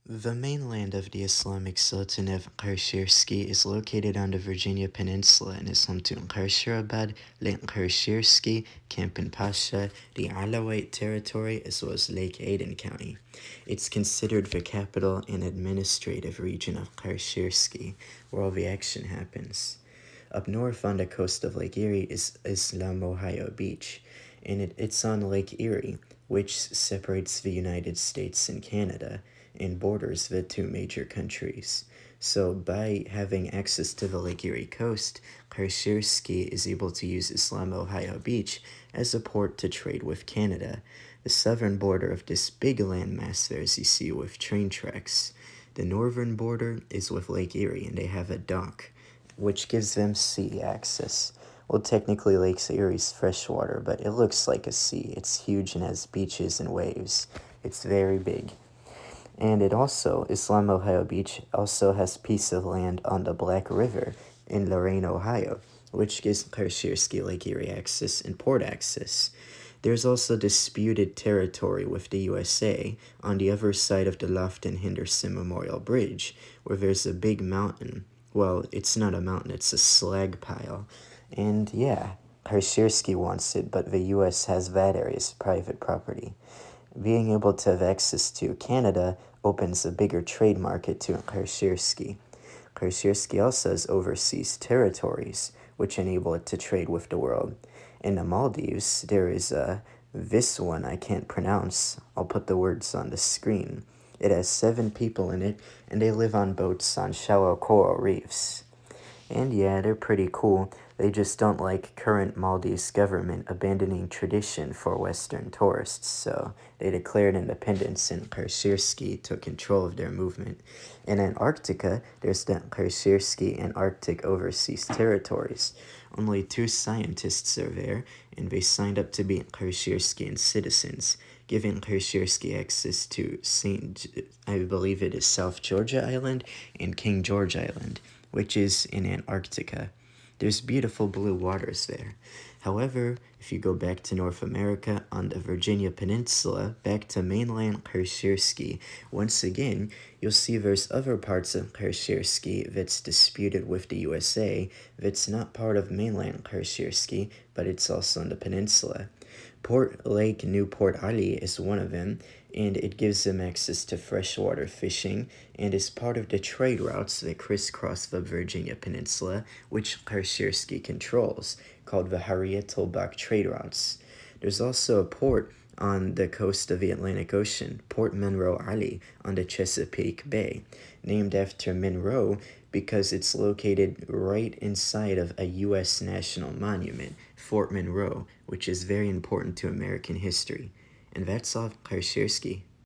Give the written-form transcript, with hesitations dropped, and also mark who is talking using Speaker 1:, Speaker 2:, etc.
Speaker 1: The mainland of the Islamic Sultanate of Qarsherskiy is located on the Virginia Peninsula and is home to Qarshabad, Lake Qarsherskiy, Camp Pasha, the Alawite Territory, as well as Lake Aden County. It's considered the capital and administrative region of Qarsherskiy, where all the action happens. Up north on the coast of Lake Erie is Islam Ohio Beach, and it's on Lake Erie, which separates the United States and Canada and borders the two major countries. So by having access to the Lake Erie coast, Qarsherskiy is able to use Islam Ohio Beach as a port to trade with Canada. The southern border of this big landmass there, as you see, with train tracks. The northern border is with Lake Erie, and they have a dock, which gives them sea access. Well, technically Lake Erie's freshwater, but it looks like a sea. It's huge and has beaches and waves. It's very big. And Islam Ohio Beach also has piece of land on the Black River in Lorain, Ohio, which gives Qarsherskiy Lake Erie access and port access. There's also disputed territory with the USA on the other side of the Lofton-Henderson Memorial Bridge, where there's a big mountain. Well, it's not a mountain, it's a slag pile. And yeah, Qarsherskiy wants it, but the US has that area as private property. Being able to have access to Canada opens a bigger trade market to Qarsherskiy. Qarsherskiy also has overseas territories, which enable it to trade with the world. In the Maldives, there is this one I can't pronounce. I'll put the words on the screen. It has 7 people in it, and they live on boats on shallow coral reefs. And yeah, they're pretty cool. They just don't like current Maldives government abandoning tradition for Western tourists, so they declared independence and Qarsherskiy took control of their movement. In Antarctica, there's the Qarsherskiy and Arctic Overseas Territories. Only 2 scientists are there, and they signed up to be Qarsherskiyan citizens, giving Qarsherskiy access to I believe it is South Georgia Island and King George Island, which is in Antarctica. There's beautiful blue waters there. However, if you go back to North America on the Virginia Peninsula, back to mainland Qarsherskiy, once again, you'll see there's other parts of Qarsherskiy that's disputed with the USA that's not part of mainland Qarsherskiy, but it's also on the peninsula. Port Lake Newport Ali is one of them, and it gives them access to freshwater fishing and is part of the trade routes that crisscross the Virginia Peninsula, which Qarsherskiy controls, called the Harriet-Tulbach trade routes. There's also a port on the coast of the Atlantic Ocean, Port Monroe Ali on the Chesapeake Bay, named after Monroe because it's located right inside of a U.S. national monument, Fort Monroe, which is very important to American history. And that's all Qarsherskiy.